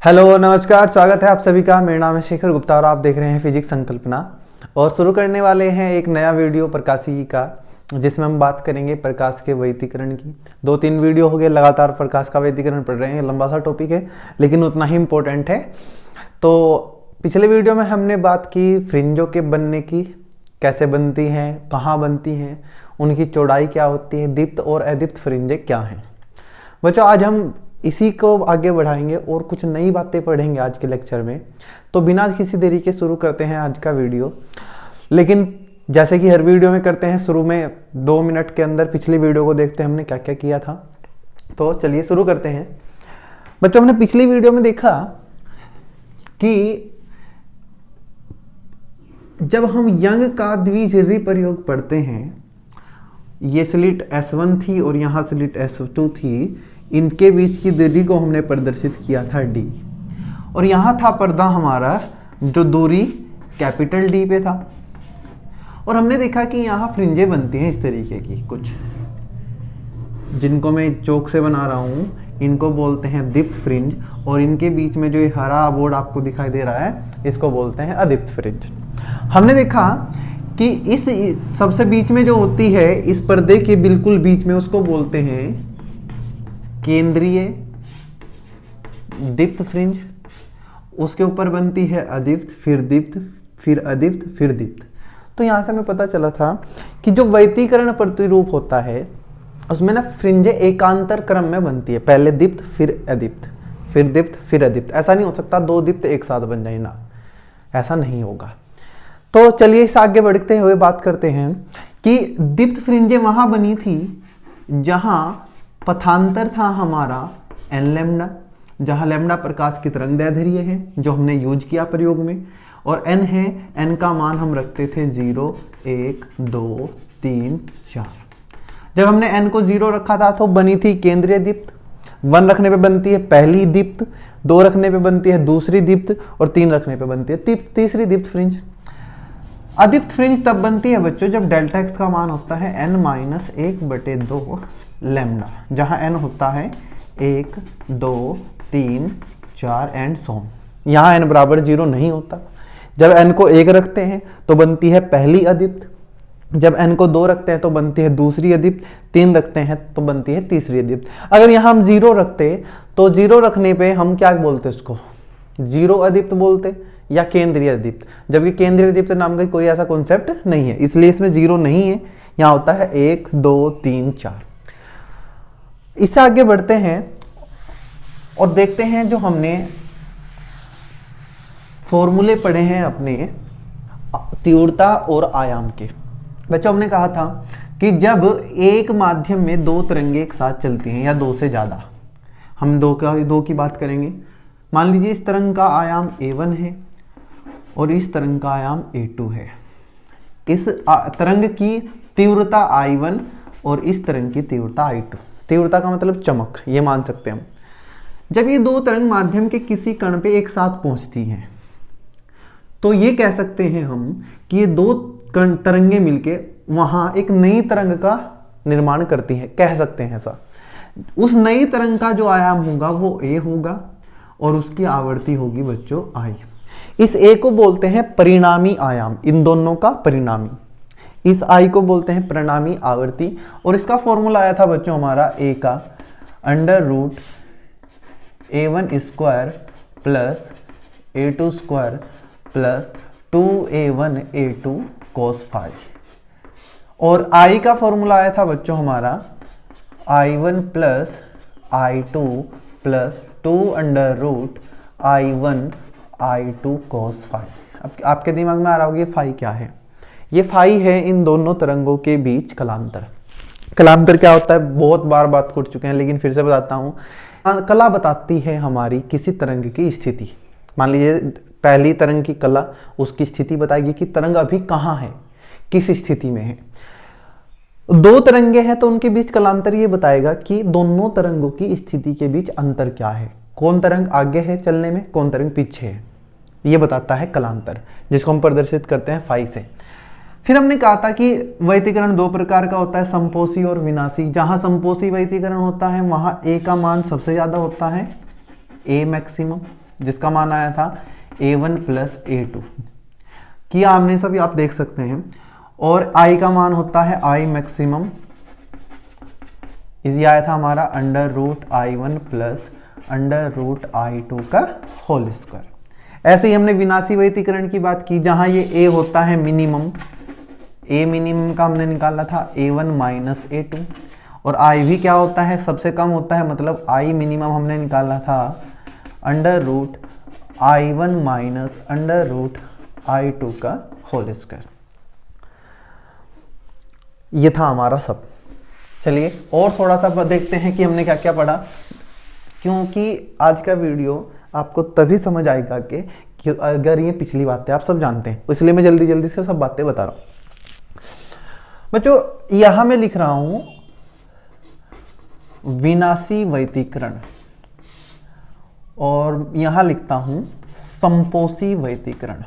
Hello नमस्कार, स्वागत है आप सभी का। मेरा नाम है शेखर गुप्ता और आप देख रहे हैं फिजिक्स संकल्पना। और शुरू करने वाले हैं एक नया वीडियो प्रकाशिकी का, जिसमें हम बात करेंगे प्रकाश के वैतीकरण की। 2-3 वीडियो हो गए लगातार प्रकाश का वैतीकरण पढ़ रहे हैं। लंबा सा टॉपिक है लेकिन उतना ही इम्पोर्टेंट है। तो पिछले वीडियो में हमने बात की फ्रिंजों के बनने की, कैसे बनती हैं, कहाँ बनती हैं, उनकी चौड़ाई क्या होती है, दीप्त और अदीप्त फ्रिंजें क्या हैं। बच्चों आज हम इसी को आगे बढ़ाएंगे और कुछ नई बातें पढ़ेंगे आज के लेक्चर में। तो बिना किसी देरी के शुरू करते हैं आज का वीडियो। लेकिन जैसे कि हर वीडियो में करते हैं, शुरू में 2 मिनट के अंदर पिछली वीडियो को देखते हैं हमने क्या क्या किया था। तो चलिए शुरू करते हैं। बच्चों हमने पिछली वीडियो में देखा कि जब हम यंग का द्विजिरी प्रयोग पढ़ते हैं, ये स्लिट S1 थी और यहाँ स्लिट S2 थी, इनके बीच की दूरी को हमने प्रदर्शित किया था D। और यहाँ था पर्दा हमारा जो दूरी कैपिटल D पे था। और हमने देखा कि यहाँ फ्रिंजें बनती हैं इस तरीके की कुछ, जिनको मैं चौक से बना रहा हूँ, इनको बोलते हैं दीप्त फ्रिंज। और इनके बीच में जो ये हरा बोर्ड आपको दिखाई दे रहा है, इसको बोलते हैं अदीप्त फ्रिंज। हमने देखा कि इस सबसे बीच में जो होती है, इस पर्दे के बिल्कुल बीच में, उसको बोलते हैं केंद्रीय दीप्त फ्रिंज। उसके ऊपर बनती है अदीप्त, फिर दीप्त, फिर अदीप्त, फिर दीप्त। तो यहाँ से हमें पता चला था कि जो वैतीकरण प्रतिरूप होता है उसमें ना फ्रिंजें एकांतर क्रम में बनती है। पहले दीप्त, फिर अदीप्त, फिर दीप्त, फिर अदीप्त। ऐसा नहीं हो सकता 2 दीप्त एक साथ बन जाए ना, ऐसा नहीं होगा। तो चलिए इस आगे बढ़ते हुए बात करते हैं कि दीप्त फ्रिंजें वहां बनी थी जहां पथांतर था हमारा n लैम्डा, जहां लैम्डा प्रकाश की तरंगदैर्ध्य है जो हमने यूज किया प्रयोग में, और n है, n का मान हम रखते थे 0, 1, 2, 3, 4। जब हमने n को 0 रखा था तो बनी थी केंद्रीय दीप्त, 1 रखने पे बनती है पहली दीप्त, 2 रखने पे बनती है दूसरी दीप्त, और 3 रखने पे बनती है तीसरी दीप्त फ्रिंज। अदीप्त फ्रिंज तब बनती है बच्चों जब डेल्टा x का मान होता है n-1/2 लैम्डा, जहां n होता है 1, 2, 3, 4 एंड सो ऑन। यहाँ n बराबर 0 नहीं होता। जब n को 1 रखते हैं तो बनती है पहली अदीप्त, जब n को 2 रखते हैं तो बनती है दूसरी अदीप्त, 3 रखते हैं तो बनती है तीसरी अदीप्त। अगर यहाँ हम 0 रखते तो 0 रखने पे हम क्या बोलते, इसको 0 अदीप्त बोलते या केंद्रीय दीप्त, जबकि केंद्रीय दीप्त नाम का कोई ऐसा कॉन्सेप्ट नहीं है, इसलिए इसमें 0 नहीं है। यहाँ होता है 1, 2, 3, 4। इससे आगे बढ़ते हैं और देखते हैं जो हमने फॉर्मूले पढ़े हैं अपने तीव्रता और आयाम के। बच्चों हमने कहा था कि जब एक माध्यम में 2 तरंगे एक साथ चलती हैं या 2 से ज्यादा, हम 2 की बात करेंगे। मान लीजिए इस तरंग का आयाम A1 है और इस तरंग का आयाम A2 है। इस तरंग की तीव्रता I1 और इस तरंग की तीव्रता I2। तीव्रता का मतलब चमक, ये मान सकते हैं हम। जब ये 2 तरंग माध्यम के किसी कण पे एक साथ पहुंचती हैं तो ये कह सकते हैं हम कि ये 2 तरंगे मिलके वहां एक नई तरंग का निर्माण करती हैं, कह सकते हैं ऐसा। उस नई तरंग का जो आयाम होगा वो A होगा और उसकी आवृत्ति होगी बच्चों I। इस A को बोलते हैं परिणामी आयाम, इन दोनों का परिणामी। इस I को बोलते हैं परिणामी आवृत्ति। और इसका फॉर्मूला आया था बच्चों हमारा A का √A1² plus A2² plus 2A1A2 cos phi। और I का फॉर्मूला आया था बच्चों हमारा I1 plus I2 plus 2√I1I2 cos phi। अब आपके दिमाग में आ रहा होगा ये फाई क्या है। ये फाई है इन दोनों तरंगों के बीच कलांतर। कलांतर क्या होता है बहुत बार बात कर चुके हैं, लेकिन फिर से बताता हूँ। कला बताती है हमारी किसी तरंग की स्थिति। मान लीजिए पहली तरंग की कला उसकी स्थिति बताएगी कि तरंग अभी कहाँ है, किस स्थिति में है। 2 तरंगे हैं तो उनके बीच कलांतर ये बताएगा कि दोनों तरंगों की स्थिति के बीच अंतर क्या है, कौन तरंग आगे है चलने में, कौन तरंग पीछे है, ये बताता है कलांतर, जिसको हम प्रदर्शित करते हैं फाई से। फिर हमने कहा था कि वैतीकरण 2 प्रकार का होता है, संपोषी और विनाशी। जहां संपोषी वैतीकरण होता है वहां ए का मान सबसे ज्यादा होता है, ए मैक्सिमम, जिसका मान आया था a1 प्लस a2 किया हमने, सभी आप देख सकते हैं। और i का मान होता है i मैक्सिमम, इसी आया था हमारा under root i1 plus under root i2 का होल स्क्वायर। ऐसे ही हमने विनाशी वैतीकरण की बात की, जहां ये a होता है मिनिमम, a मिनिमम का हमने निकाला था a1 माइनस a2, और i भी क्या होता है, सबसे कम होता है, मतलब i मिनिमम हमने निकाला था under root i1 minus under root i2 का होल स्क्वायर। ये था हमारा सब। चलिए और थोड़ा सा देखते हैं कि हमने क्या क्या पढ़ा, क्योंकि आज का वीडियो आपको तभी समझ आएगा कि अगर ये पिछली बातें आप सब जानते हैं, इसलिए मैं जल्दी जल्दी से सब बातें बता रहा हूं। बच्चों यहां मैं लिख रहा हूं विनाशी वैतीकरण, और यहां लिखता हूं संपोषी वैतीकरण।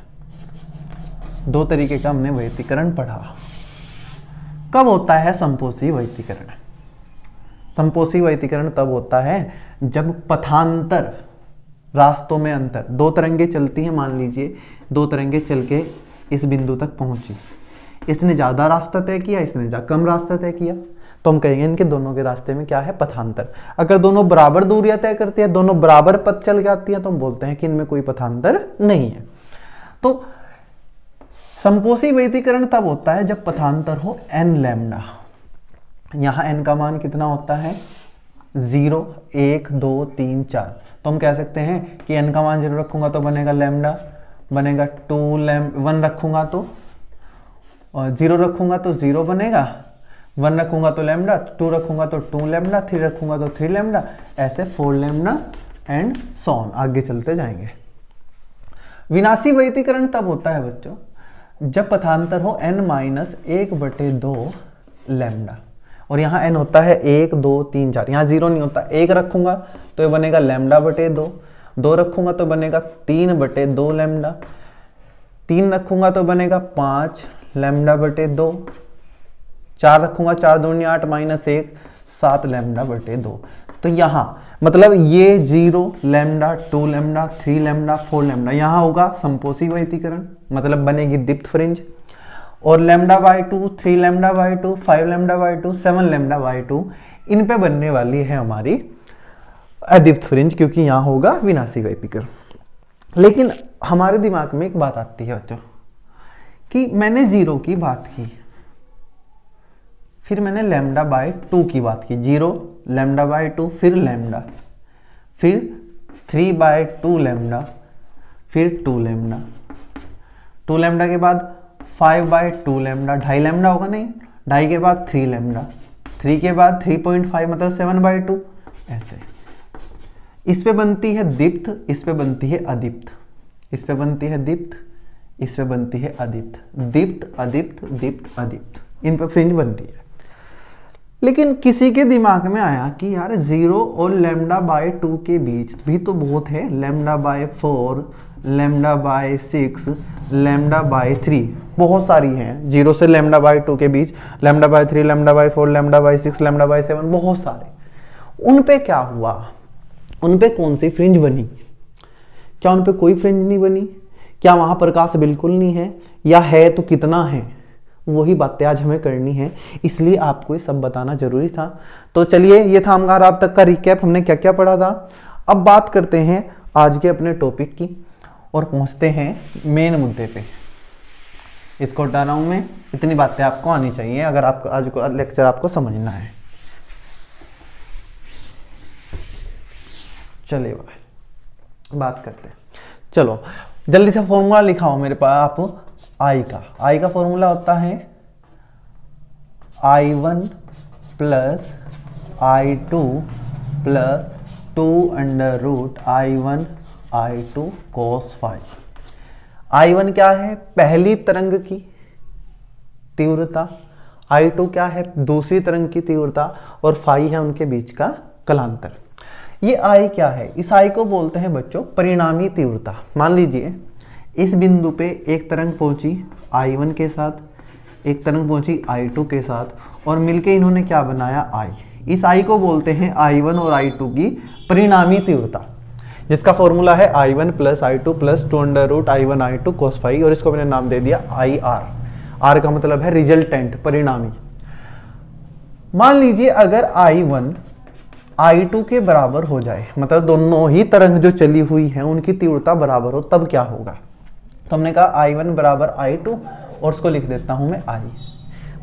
दो तरीके का हमने वैतीकरण पढ़ा। कब होता है संपोषी वैतीकरण? संपोषी वैतीकरण तब होता है जब पथांतर, रास्तों में अंतर, दो तरंगे चलती हैं, मान लीजिए दो तरंगे चल के इस बिंदु तक पहुंची, इसने ज्यादा रास्ता तय किया, इसने कम रास्ता तय किया, तो हम कहेंगे इनके दोनों के रास्ते में क्या है, पथांतर। अगर दोनों बराबर दूरियां तय करती है, दोनों बराबर पथ चल जाती है, तो हम बोलते हैं कि इनमें कोई पथांतर नहीं है। तो संपोषी वैतीकरण तब होता है जब पथांतर हो n लैम्डा। यहां n का मान कितना होता है, 0, 1, 2, 3, 4। तो हम कह सकते हैं कि n का मान 0 रखूंगा तो बनेगा लैम्डा, बनेगा 1 रखूंगा तो, और 0 रखूंगा तो 0 बनेगा, 1 रखूंगा तो लैम्डा, 2 रखूंगा तो 2 लैम्डा, 3 रखूंगा तो 3 लैम्डा, ऐसे 4 लैम्डा एंड सो ऑन, आगे चलते जाएंगे। विनाशी वैतीकरण तब होता है बच्चों जब पथांतर हो n माइनस 1/2 लैम्डा, और यहाँ n होता है 1, 2, 3, 4। यहाँ 0 नहीं होता, 1 रखूंगा तो ये बनेगा λ/2, 2 रखूंगा तो बनेगा 3/2 लैम्डा, 3 रखूंगा तो बनेगा 5 λ/2, 4 रखूंगा, 4 दूनी 8 माइनस 1, 7 λ/2। तो यहाँ मतलब ये 0 लैम्डा, 2 लैम्डा, 3 लैम्डा, 4 लैम्डा, यहाँ होगा संपोषी वैतीकरण, मतलब बनेगी दीप्त फ्रिंज। और λ/2, 3 λ/2, 5 λ/2, 7 λ/2, इन पे बनने वाली है हमारी अदीप्त फ्रिंज, क्योंकि यहाँ होगा विनाशी वैतीकरण। लेकिन हमारे दिमाग में एक बात आती है बच्चों कि मैंने 0 की बात की, फिर मैंने λ/2 की बात की, 0 λ/2, फिर लैम्डा, फिर 3/2 लैम्डा, फिर 2 लैम्डा, 2 लैम्डा के बाद 5/2 लैम्डा, 2.5 लैम्डा होगा नहीं, 2.5 के बाद 3 लैम्डा, 3 के बाद 3.5 मतलब 7/2, ऐसे। इस पे बनती है दीप्त, इस पे बनती है अदीप्त, इस पे बनती है दीप्त, इस पे बनती है अदीप्त, दीप्त अदीप्त दीप्त अदीप्त, इन पे फ्रिंज बनती है। लेकिन किसी के दिमाग में आया कि यार 0 और λ/2 के बीच भी तो बहुत है, λ/4, λ/6, λ/3, बहुत सारी हैं। 0 से λ/2 के बीच λ/3, λ/4, λ/6, λ/7, बहुत सारे। उन पे क्या हुआ, उन पे कौन सी फ्रिंज बनी? क्या उन पे कोई फ्रिंज नहीं बनी? क्या वहां प्रकाश बिल्कुल नहीं है, या है तो कितना है? वही बातें आज हमें करनी है, इसलिए आपको ये सब बताना जरूरी था। तो चलिए, ये था हमारा अब तक का रिकैप, हमने क्या क्या पढ़ा था। अब बात करते हैं आज के अपने टॉपिक की और पहुंचते हैं मेन मुद्दे पे। इसको हटा रहा हूं मैं, इतनी बातें आपको आनी चाहिए अगर आपको आज को लेक्चर आपको समझना है। चलिए बात करते हैं। चलो जल्दी से फॉर्मूला लिखाओ मेरे पास आप I का फॉर्मूला होता है I1 plus I2 plus 2 under root I1 I2 cos phi. I1 क्या है, पहली तरंग की तीव्रता, I2 क्या है, दूसरी तरंग की तीव्रता, और फाई है उनके बीच का कलांतर। ये I क्या है, इस I को बोलते हैं बच्चों परिणामी तीव्रता। मान लीजिए इस बिंदु पे एक तरंग पहुंची I1 के साथ, एक तरंग पहुंची I2 के साथ, और मिलके इन्होंने क्या बनाया I। इस I को बोलते हैं I1 और I2 की परिणामी तीव्रता। जिसका फॉर्मूला है I1 plus I2 plus 2 under root I1 I2 cos phi, और इसको मैंने नाम दे दिया IR। R का मतलब है रिजल्टेंट, परिणामी। मान लीजिए अगर I1 I2 के बराबर हो जाए, मतलब दोनों ही तरंग जो चली हुई है उनकी तीव्रता बराबर हो, तब क्या होगा? तो हमने कहा I1 बराबर I2, और उसको लिख देता हूं मैं I।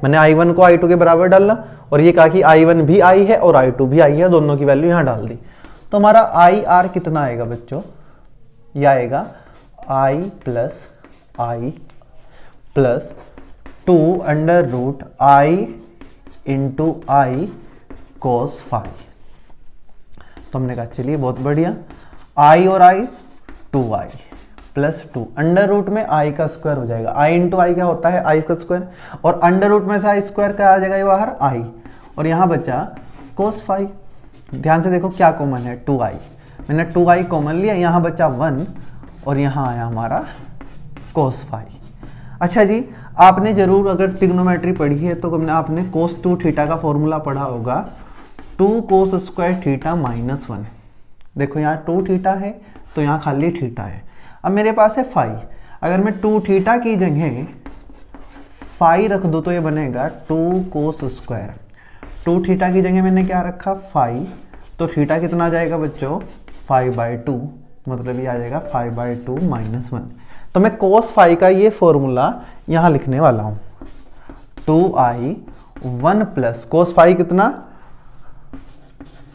मैंने I1 को I2 के बराबर डाला, और ये कहा कि I1 भी I है और I2 भी I है, दोनों की वैल्यू यहां डाल दी। तो हमारा IR कितना आएगा बच्चों? यह आएगा I plus 2 under root I into I cos phi. तो हमने कहा चलिए बहुत बढ़िया, I और I 2I plus 2 under root में I का स्क्वायर हो जाएगा। I इंटू I क्या होता है? I का स्क्वायर, और अंडर रूट में से I स्क्वायर क्या आ जाएगा बाहर? I, और यहाँ बचा cos फाई। ध्यान से देखो क्या कॉमन है? 2I। मैंने 2I कॉमन लिया, यहाँ बचा 1 और यहाँ आया हमारा cos फाई। अच्छा जी, आपने जरूर अगर ट्रिग्नोमेट्री पढ़ी है तो आपने cos 2 थीटा का फॉर्मूला पढ़ा होगा, 2 cos स्क्वायर थीटा माइनस 1। देखो यहाँ 2 थीटा है तो यहाँ खाली थीटा है। अब मेरे पास है फाई, अगर मैं 2 थीटा की जगह फाई रख दूँ तो ये बनेगा 2 cos स्क्वायर। 2 थीटा की जगह मैंने क्या रखा? फाई, तो थीटा कितना आ जाएगा बच्चों? 5/2, मतलब ये आ जाएगा 5/2 माइनस 1। तो मैं cos फाई का ये फॉर्मूला यहाँ लिखने वाला हूँ, 2I 1 प्लस cos फाई कितना?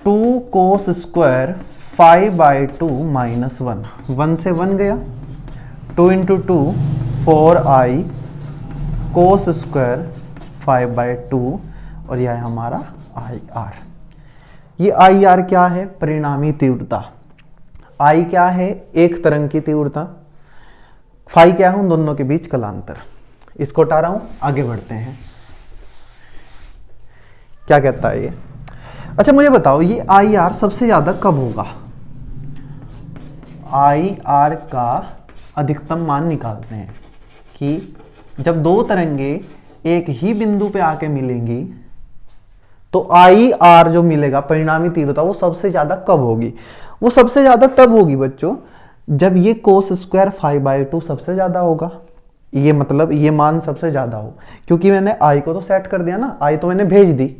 2 cos स्क्वायर 5/2 माइनस 1, 1 से 1 गया, 2 इंटू 2 4I cos स्क्वायर 5/2, और यह है हमारा IR। ये IR क्या है? परिणामी तीव्रता। I क्या है? एक तरंग की तीव्रता। फाई क्या है? उन दोनों के बीच कलांतर। इसको हटा रहा हूं, आगे बढ़ते हैं। क्या कहता है ये? अच्छा मुझे बताओ, ये IR सबसे ज्यादा कब होगा? IR का अधिकतम मान निकालते हैं कि जब दो तरंगे एक ही बिंदु पे आके मिलेंगी तो IR जो मिलेगा, परिणामी तीव्रता, वो सबसे ज्यादा कब होगी? वो सबसे ज्यादा तब होगी बच्चों जब ये cos स्क्वायर 5/2 सबसे ज्यादा होगा। ये मतलब ये मान सबसे ज्यादा हो, क्योंकि मैंने I को तो सेट कर दिया ना, I तो मैंने भेज दी।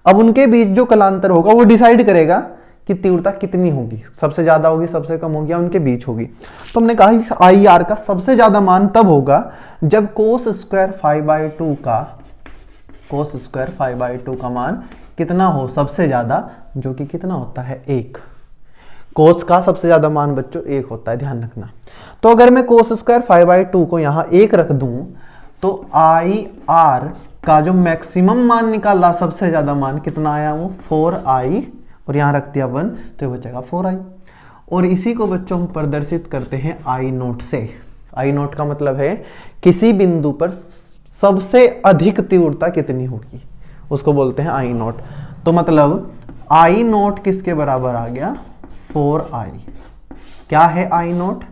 अब उनके बीच जो कलांतर होगा वो डिसाइड करेगा कि तीव्रता कितनी होगी, सबसे ज्यादा होगी, सबसे कम होगी, या उनके बीच होगी। तो हमने कहा इस IR का सबसे ज्यादा मान तब होगा जब cos स्क्वायर 5/2 का मान कितना हो? सबसे ज्यादा, जो कि कितना होता है? 1। cos का सबसे ज्यादा मान बच्चों 1 होता है, ध्यान रखना। तो अगर मैं cos स्क्वायर 5/2 को यहाँ 1 रख दूं तो IR का जो मैक्सिमम मान निकाला, सबसे ज्यादा मान कितना आया? वो 4I, और यहाँ रख दिया 1, तो ये बचेगा 4I। और इसी को बच्चों हम प्रदर्शित करते हैं I नोट से। I नोट का मतलब है किसी बिंदु पर सबसे अधिक तीव्रता कितनी होगी, उसको बोलते हैं I नोट। तो मतलब I नोट किसके बराबर आ गया? 4I। क्या है I नोट?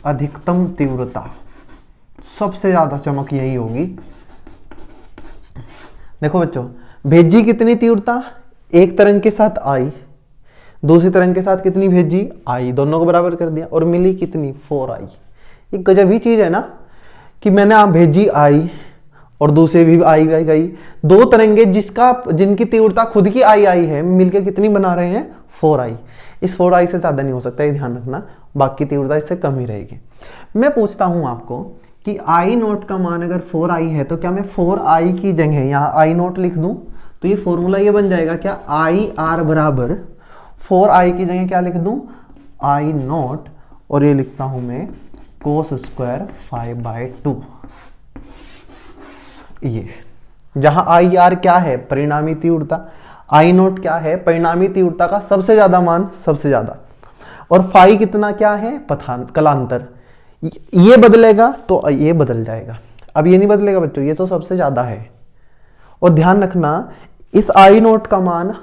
अधिकतम तीव्रता, सबसे ज्यादा चमक यही होगी। देखो बच्चों, भेजी कितनी तीव्रता? एक तरंग के साथ I, दूसरी तरंग के साथ कितनी भेजी? I, दोनों को बराबर कर दिया, और मिली कितनी? 4I। ये गजब ही चीज है ना, कि मैंने आप भेजी I और दूसरे भी I गई, दो तरंगे जिनकी तीव्रता खुद की I है, मिलकर कितनी बना रहे हैं? 4I। इस 4I से ज्यादा नहीं हो सकता, ये ध्यान रखना, बाकी तीव्रता इससे कम ही रहेगी। मैं पूछता हूं आपको कि I नोट का मान अगर 4I है तो क्या मैं 4I की जगह यहाँ I नोट लिख दूं? तो ये फॉर्मूला ये बन जाएगा क्या? IR बराबर 4I की जगह क्या लिख दूं? I नोट, और ये लिखता हूं मैं cos स्क्वायर 5/2। ये जहां IR क्या है? परिणामी तीव्रता। I नोट क्या है? परिणामी तीव्रता का सबसे ज्यादा मान, सबसे ज्यादा। और फाई कितना क्या है? कलांतर। ये बदलेगा तो ये बदल जाएगा, अब ये नहीं बदलेगा बच्चों, ये तो सबसे ज्यादा है। और ध्यान रखना, इस I नोट का मान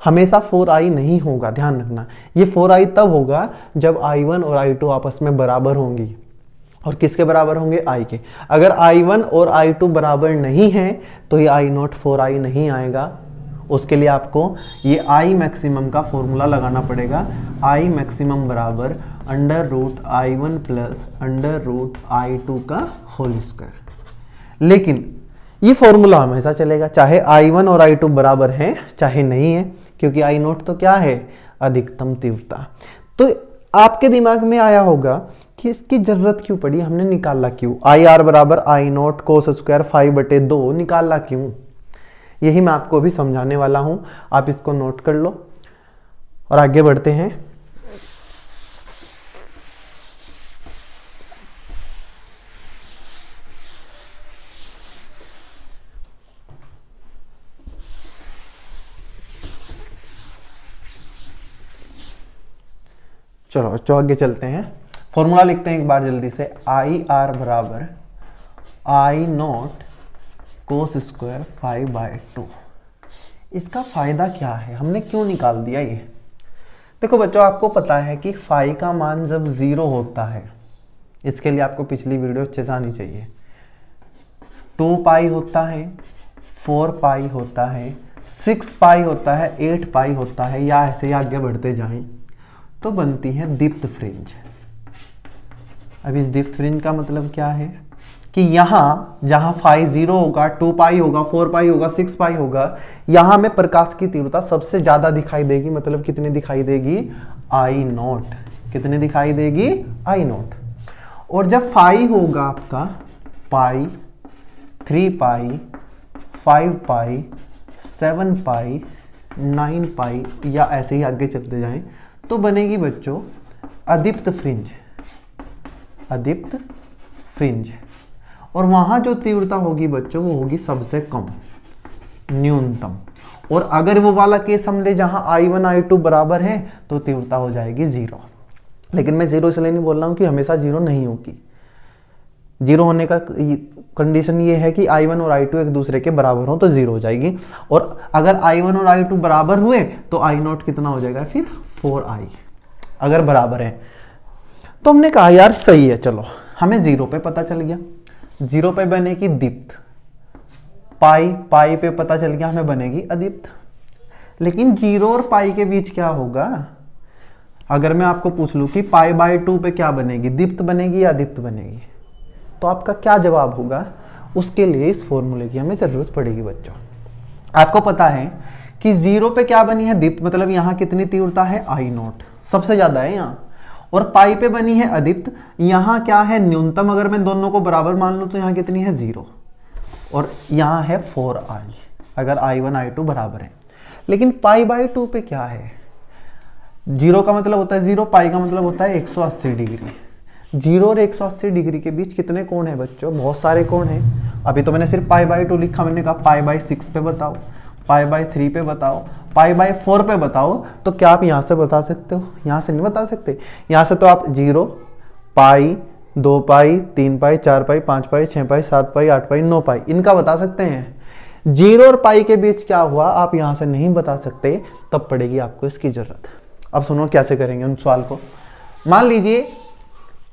हमेशा 4I नहीं होगा, ध्यान रखना। ये 4I तब होगा जब I1 और I2 आपस में बराबर होंगी। और किसके बराबर होंगे? I के। अगर I1 और I2 बराबर नहीं है तो ये I नोट 4I नहीं आएगा, उसके लिए आपको ये आई मैक्सिमम का फॉर्मूला लगाना पड़ेगा। आई मैक्सिमम बराबर √I1 प्लस √I2 का होल स्क्वायर। लेकिन ये फॉर्मूला हमेशा चलेगा, चाहे I1 और I2 बराबर हैं चाहे नहीं है, क्योंकि I0 तो क्या है, अधिकतम तीव्रता। तो आपके दिमाग में आया होगा कि इसकी जरूरत क्यों पड़ी, हमने निकाला क्यों, IR बराबर I0 कोस स्क्वायर 5/2 निकाला क्यों, यही मैं आपको अभी समझाने वाला हूं। आप इसको नोट कर लो और आगे बढ़ते हैं। चलो आगे चलते हैं, फॉर्मूला लिखते हैं एक बार जल्दी से। IR बराबर I0 कोस स्क्वायर 5/2। इसका फायदा क्या है, हमने क्यों निकाल दिया ये? देखो बच्चों, आपको पता है कि फाई का मान जब 0 होता है, इसके लिए आपको पिछली वीडियो अच्छे से आनी चाहिए। 2 पाई होता है, 4 पाई होता है, 6 पाई होता है, 8 पाई होता है, या ऐसे ही आगे बढ़ते जाएं तो बनती है दीप्त फ्रिंज। अब इस दीप्त फ्रिंज का मतलब क्या है कि यहाँ जहां फाई 0 होगा, 2 पाई होगा, 4 पाई होगा, 6 पाई होगा, यहां में प्रकाश की तीव्रता सबसे ज्यादा दिखाई देगी। मतलब कितनी दिखाई देगी, I0। कितनी दिखाई देगी, I0। और जब फाई होगा आपका पाई, 3 पाई, 5 पाई, 7 पाई, 9 पाई, या ऐसे ही आगे चलते जाएं तो बनेगी बच्चों अदीप्त फ्रिंज। अदीप्त फ्रिंज। और वहां जो तीव्रता होगी बच्चों वो होगी सबसे कम, न्यूनतम। और अगर वो वाला केस हम ले जहां I1 I2 बराबर है तो तीव्रता हो जाएगी 0। लेकिन मैं 0 इसलिए नहीं बोल रहा हूं कि हमेशा 0 नहीं होगी। 0 होने का कंडीशन ये है कि I1 और I2 एक दूसरे के बराबर हो तो 0 हो जाएगी। और अगर I1 और I2 बराबर हुए तो I0 कितना हो जाएगा, फिर 4I। अगर बराबर है तो हमने कहा यार सही है, चलो हमें 0 पे पता चल गया, 0 पे बनेगी दीप्त, पाई पाई पे पता चल गया हमें बनेगी अदीप्त। लेकिन 0 और पाई के बीच क्या होगा, अगर मैं आपको पूछ लूं कि π/2 पे क्या बनेगी, दीप्त बनेगी या अदीप्त बनेगी, तो आपका क्या जवाब होगा? उसके लिए इस फॉर्मूले की हमें जरूरत पड़ेगी बच्चों। आपको पता है कि 0 पे क्या बनी है, दीप्त, मतलब यहां कितनी तीव्रता है, I0 सबसे ज्यादा है यहां। और पाई पे बनी है अदीप्त, यहां क्या है, न्यूनतम। अगर मैं दोनों को बराबर मान लूं तो यहां कितनी है, 0। और यहां है 4I अगर I1 I2 बराबर है। लेकिन π/2 पे क्या है, 0 का मतलब होता है 0, पाई का मतलब होता है 180 डिग्री। 0 और 180 डिग्री के बीच कितने कोण है बच्चों, बहुत सारे कोण हैं। अभी तो मैंने सिर्फ π/2 लिखा, मैंने कहा π/6 पे बताओ, π/3 पे बताओ, π/4 पे बताओ। तो क्या आप यहां से बता सकते हो? यहां से नहीं बता सकते। यहां से तो आप 0, पाई, 2 पाई, 3 पाई, 4 पाई, 5 पाई, 6 पाई, 7 पाई, 8 पाई, 9 पाई, इनका बता सकते हैं। 0 और पाई के बीच क्या हुआ आप यहां से नहीं बता सकते, तब पड़ेगी आपको इसकी जरूरत। अब सुनो कैसे करेंगे उन सवाल को। मान लीजिए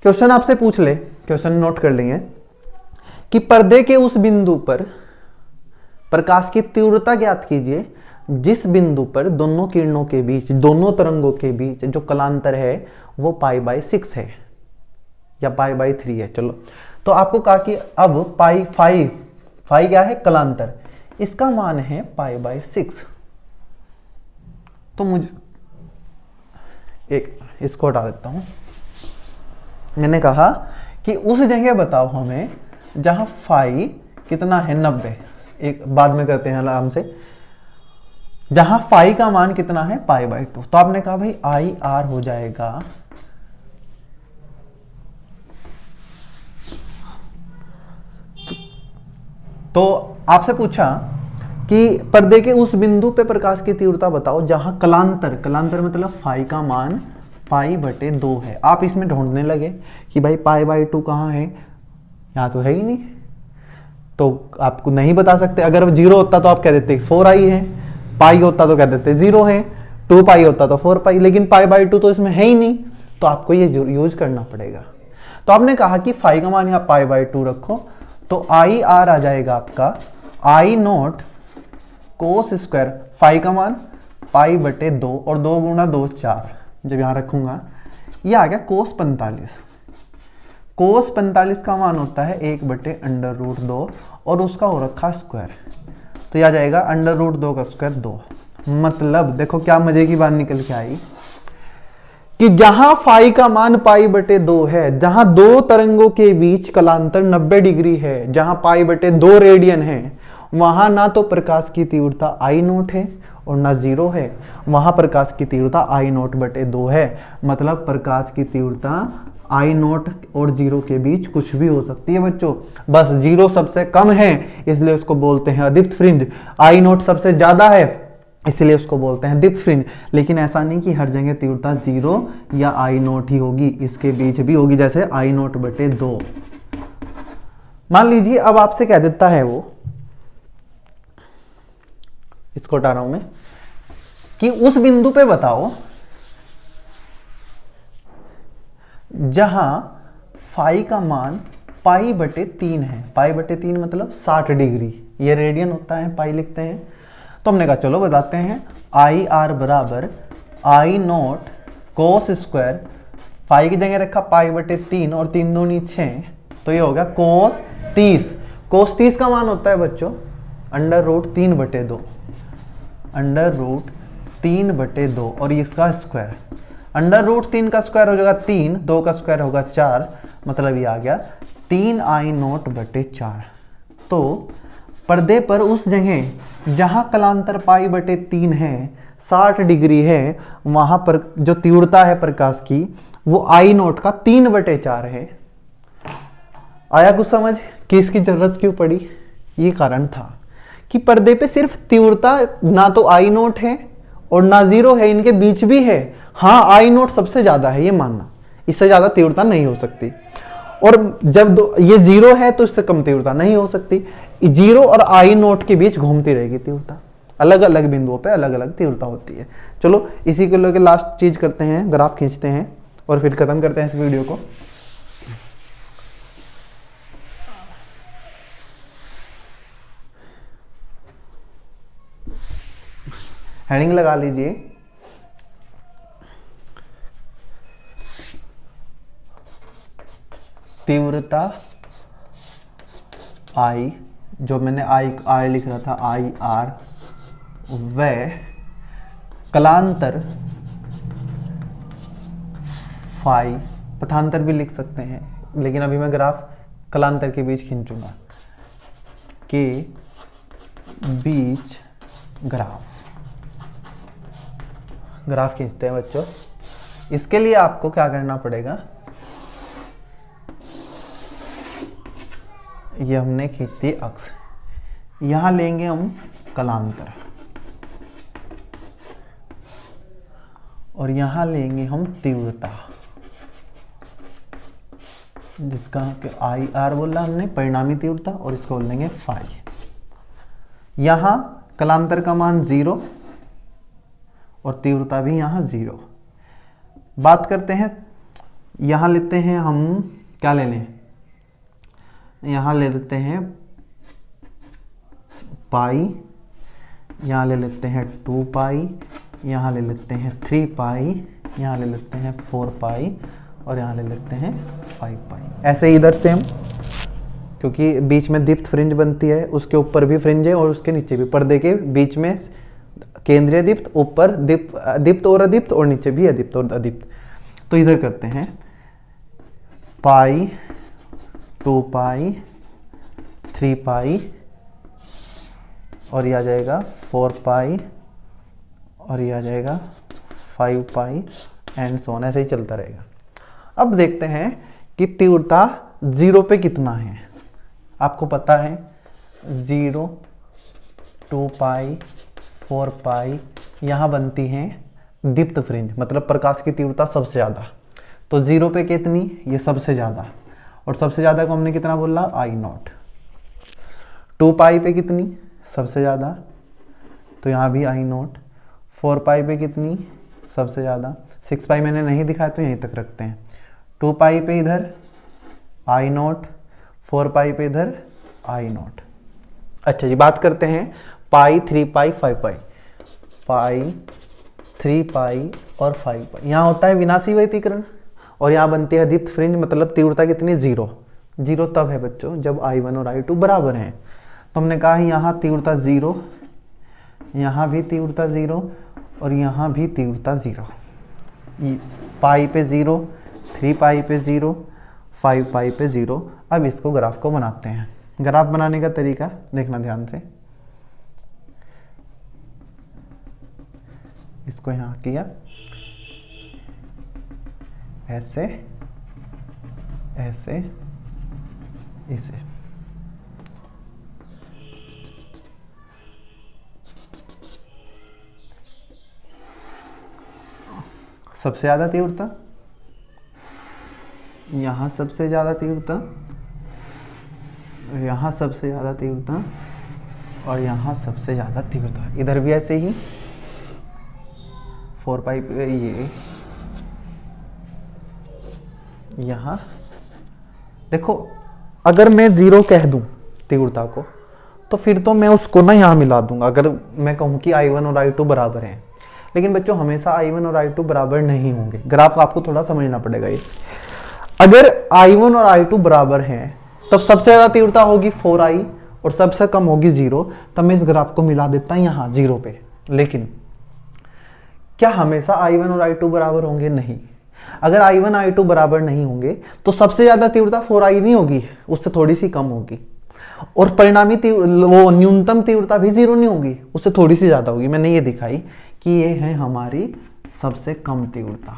क्वेश्चन आपसे पूछ ले, क्वेश्चन नोट कर लेंगे कि पर्दे के उस बिंदु पर प्रकाश की तीव्रता ज्ञात कीजिए जिस बिंदु पर दोनों किरणों के बीच, दोनों तरंगों के बीच जो कलांतर है वो π/6 है या π/3 है। चलो, तो आपको कहा कि अब फाई क्या है, कलांतर, इसका मान है π/6। तो मुझे एक इसको हटा देता हूं। मैंने कहा कि उस जगह बताओ हमें जहां फाई कितना है, 90। एक बाद में करते हैं आराम से। जहां फाई का मान कितना है, π/2। तो आपने कहा भाई IR हो जाएगा तो आपसे पूछा कि पर्दे के उस बिंदु पे प्रकाश की तीव्रता बताओ जहां कलांतर मतलब फाई का मान π/2 है। आप इसमें ढूंढने लगे कि भाई π/2 कहां है, यहां तो है ही नहीं, तो आपको नहीं बता सकते। अगर 0 होता तो आप कह देते 4I है, पाई होता तो कह देते 0 है, 2 पाई होता तो 4 पाई, लेकिन π/2 तो इसमें है ही नहीं, तो आपको ये यूज करना पड़ेगा। तो आपने कहा कि फाई का मान यहाँ π/2 रखो, तो IR आ जाएगा आपका I0 कोस स्क्वायर फाई का मान पाई बटे 2 और 2 गुणा 2 4, जब यहां रखूंगा ये आ गया कोस 45। कोस 45 का मान होता है 1 बटे अंडर रूट 2 और उसका हो रखा स्क्वायर, तो यह आ जाएगा अंडर रूट 2 का स्क्वायर 2। मतलब देखो क्या मजे की बात निकल के आई कि जहां फाई का मान पाई बटे 2 है, जहां दो तरंगों के बीच कलांतर 90 डिग्री है, जहां पाई बटे 2 रेडियन है, वहां ना तो प्रकाश की तीव्रता आई नोट है और ना जीरो है, वहां प्रकाश की तीव्रता आई नोट बटे 2 है। मतलब प्रकाश की तीव्रता आई नोट और जीरो के बीच कुछ भी हो सकती है बच्चों, बस जीरो सबसे कम है इसलिए उसको बोलते हैं अदीप्त फ्रिंज, आई नोट सबसे ज्यादा है इसलिए उसको बोलते हैं दीप्त फ्रिंज। लेकिन ऐसा नहीं कि हर जगह तीव्रता जीरो या आई नोट ही होगी, इसके बीच भी होगी, जैसे आई नोट बटे 2। मान लीजिए अब आपसे कह देता है वो, इसको हटा रहा हूं मैं, कि उस बिंदु पे बताओ जहां फाई का मान पाई बटे 3 है। पाई बटे 3 मतलब 60 डिग्री, ये रेडियन होता है, पाई लिखते हैं। तो हमने कहा चलो बताते हैं, आई आर बराबर आई नोट कोस स्क्वायर, फाई की जगह रखा पाई बटे 3 और 3 दूनी 6, तो ये हो गया कोस 30। कोस 30 का मान होता है बच्चों अंडर रूट 3 बटे 2, अंडर रूट 3 बटे 2 और इसका स्क्वायर, अंडर रूट 3 का स्क्वायर हो जाएगा 3, 2 का स्क्वायर होगा 4, मतलब ये आ गया 3 आई नोट बटे 4। तो पर्दे पर उस जगह जहां कलांतर पाई बटे 3 है, 60 डिग्री है, वहां पर जो तीव्रता है प्रकाश की वो आई नोट का 3 बटे 4 है। आया कुछ समझ कि इसकी जरूरत क्यों पड़ी? ये कारण था कि पर्दे पे सिर्फ तीव्रता ना तो आई नोट है और ना जीरो है, इनके बीच भी है। हाँ आई नोट सबसे ज्यादा है ये मानना, इससे ज्यादा तीव्रता नहीं हो सकती, और जब ये जीरो है तो इससे कम तीव्रता नहीं हो सकती। जीरो और आई नोट के बीच घूमती रहेगी तीव्रता, अलग अलग बिंदुओं पे अलग अलग तीव्रता होती है। चलो इसी को लेकर लास्ट चीज करते हैं, ग्राफ खींचते हैं और फिर खत्म करते हैं इस वीडियो को। हेडिंग लगा लीजिए, तीव्रता आई, जो मैंने आई लिख रहा था आई आर, वह कलांतर फाई, पथांतर भी लिख सकते हैं लेकिन अभी मैं ग्राफ कलांतर के बीच खींचूंगा, के बीच ग्राफ खींचते हैं बच्चों। इसके लिए आपको क्या करना पड़ेगा, ये हमने खींच दी अक्ष, यहां लेंगे हम कलांतर और यहां लेंगे हम तीव्रता, जिसका आई आर बोला हमने परिणामी तीव्रता, और इसको बोल देंगे फाई। यहां कलांतर का मान 0 और तीव्रता भी यहां 0। बात करते हैं, यहां लेते हैं हम, क्या ले लें, यहां ले लेते हैं पाई, यहां ले लेते हैं 2 पाई, यहां ले लेते हैं 3 पाई, यहां ले लेते हैं 4 पाई और यहां ले लेते हैं 5 पाई। ऐसे ही इधर से हम, क्योंकि बीच में दीप्त फ्रिंज बनती है, उसके ऊपर भी फ्रिंज है और उसके नीचे भी, पर्दे के बीच में केंद्रीय दीप्त, ऊपर दीप्त और अदीप्त और नीचे भी अदीप्त और अदीप्त। तो इधर करते हैं पाई, 2 पाई, 3 पाई और ये आ जाएगा 4 पाई और ये आ जाएगा 5 पाई एंड सो ऑन, ऐसे ही चलता रहेगा। अब देखते हैं कि तीव्रता 0 पे कितना है। आपको पता है 0, 2 पाई, 4 पाई, यहाँ बनती है दीप्त फ्रिंज, मतलब प्रकाश की तीव्रता सबसे ज़्यादा। तो 0 पे कितनी, ये सबसे ज़्यादा, और सबसे ज़्यादा को हमने कितना बोला, आई नॉट। 2 पाई पे कितनी, सबसे ज़्यादा, तो यहाँ भी आई नॉट। 4 पाई पे कितनी, सबसे ज़्यादा। 6 पाई मैंने नहीं दिखाया तो यहीं तक रखते हैं। 2 पाई पे इधर आई नॉट, 4 पाई पे इधर आई नॉट। अच्छा जी, बात करते हैं पाई, 3 पाई, 5 पाई, पाई, 3 पाई और 5 पाई। यहाँ होता है विनाशी व्यतिकरण और यहाँ बनती है दीप्त फ्रिंज, मतलब तीव्रता कितनी, 0। 0 तब है बच्चों जब I1 और I2 बराबर हैं। तो हमने कहा यहाँ तीव्रता 0, यहाँ भी तीव्रता 0 और यहाँ भी तीव्रता 0। पाई पे 0, 3 पाई पे 0, 5 पाई पे 0। अब इसको ग्राफ को बनाते हैं। ग्राफ बनाने का तरीका देखना ध्यान से। इसको यहाँ किया ऐसे, ऐसे, इसे। सबसे ज्यादा तीव्रता, यहाँ सबसे ज्यादा तीव्रता, यहाँ सबसे ज्यादा तीव्रता और यहाँ सबसे ज्यादा तीव्रता। इधर भी ऐसे ही 4 पाई पे ये, यहाँ देखो अगर मैं 0 कह दूं तीव्रता को तो फिर तो मैं उसको ना यहाँ मिला दूंगा अगर मैं कहूँ कि I1 और I2 बराबर हैं। लेकिन बच्चों हमेशा I1 और I2 बराबर नहीं होंगे। ग्राफ आपको थोड़ा समझना पड़ेगा ये। अगर I1 और I2 बराबर हैं तब सबसे ज़्यादा तीव्रता होगी 4I और सबसे कम होगी 0। तब मैं इस ग्राफ को मिला देता हूँ यहाँ 0 पे। लेकिन क्या हमेशा I1 और I2 बराबर होंगे? नहीं। अगर I1 I2 बराबर नहीं होंगे तो सबसे ज़्यादा तीव्रता 4I नहीं होगी, उससे थोड़ी सी कम होगी। और परिणामी वो न्यूनतम तीव्रता भी 0 नहीं होगी, उससे थोड़ी सी ज़्यादा होगी। मैंने ये दिखाई कि ये है हमारी सबसे कम तीव्रता।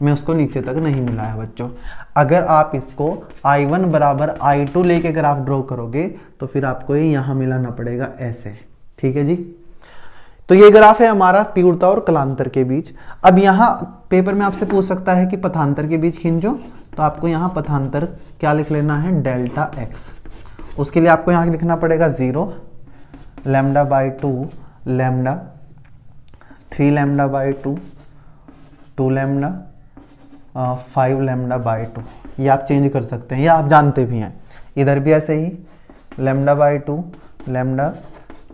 मैं उसको नीचे तक नहीं मिलाया बच्चों। अगर आप इसको I1 बराबर I2 लेके ग्राफ ड्रॉ करोगे तो फिर आपको ये यहाँ मिलाना पड़ेगा ऐसे। ठीक है जी। तो ये ग्राफ है हमारा तीव्रता और कलांतर के बीच। अब यहाँ पेपर में आपसे पूछ सकता है कि पथांतर के बीच खींचो, तो आपको यहाँ पथांतर क्या लिख लेना है, डेल्टा एक्स। उसके लिए आपको यहाँ लिखना पड़ेगा 0, lambda by 2, lambda, 3 lambda by 2, 2 lambda, 5 lambda by 2। ये आप चेंज कर सकते हैं, या आप जानते भी हैं। इधर भी ऐसे ही lambda by 2, lambda,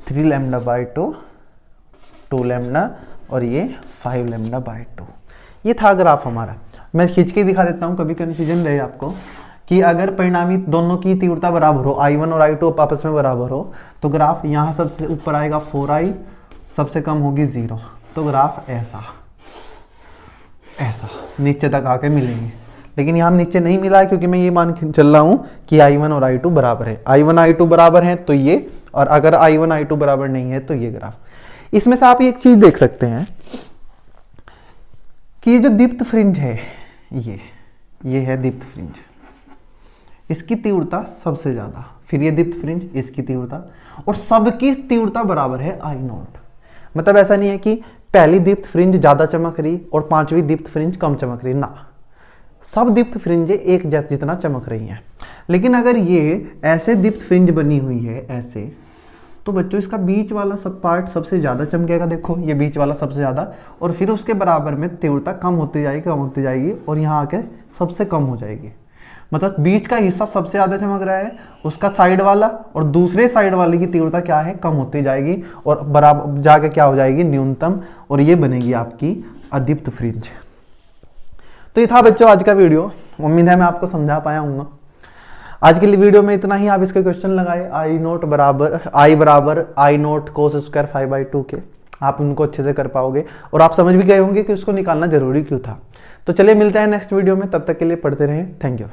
3 lambda by 2, 2 lambda और ये 5 लैम्डा बाई 2। ये था ग्राफ हमारा। मैं खींच के दिखा देता हूँ, कभी कन्फ्यूजन रहे आपको कि अगर परिणामी दोनों की तीव्रता बराबर हो, I1 और I2 आपस में बराबर हो, तो ग्राफ यहाँ सबसे ऊपर आएगा 4I, सबसे कम होगी 0। तो ग्राफ ऐसा ऐसा नीचे तक आके मिलेंगे। लेकिन यहाँ नीचे नहीं मिला है क्योंकि मैं ये मान के चल रहा हूँ कि I1 और I2 बराबर है। I1 I2 बराबर है तो ये, और अगर I1 I2 बराबर नहीं है तो ये ग्राफ। इसमें से आप एक चीज देख सकते हैं कि ये जो दीप्त फ्रिंज है, ये है दीप्त फ्रिंज, इसकी तीव्रता सबसे ज्यादा, फिर ये दीप्त फ्रिंज, इसकी तीव्रता, और सबकी तीव्रता बराबर है I0। मतलब ऐसा नहीं है कि पहली दीप्त फ्रिंज ज्यादा चमक रही और 5वीं दीप्त फ्रिंज कम चमक रही, ना, सब दीप्त फ्रिंजें एक जितना चमक रही हैं। लेकिन अगर ये ऐसे दीप्त फ्रिंज बनी हुई है ऐसे, तो बच्चों इसका बीच वाला सब पार्ट सबसे ज़्यादा चमकेगा। देखो ये बीच वाला सबसे ज़्यादा, और फिर उसके बराबर में तीव्रता कम होती जाएगी और यहाँ आके सबसे कम हो जाएगी। मतलब बीच का हिस्सा सबसे ज़्यादा चमक रहा है, उसका साइड वाला और दूसरे साइड वाले की तीव्रता क्या है, कम होती जाएगी और बराबर जाके क्या हो जाएगी, न्यूनतम, और ये बनेगी आपकी अदीप्त फ्रिंज। तो ये था बच्चों आज का वीडियो। उम्मीद है मैं आपको समझा पाया हूँ। आज के लिए वीडियो में इतना ही। आप इसके क्वेश्चन लगाए I0 बराबर I0 cos स्क्वायर 5/2 के, आप उनको अच्छे से कर पाओगे और आप समझ भी गए होंगे कि उसको निकालना जरूरी क्यों था। तो चलिए मिलते हैं नेक्स्ट वीडियो में, तब तक के लिए पढ़ते रहें। Thank you.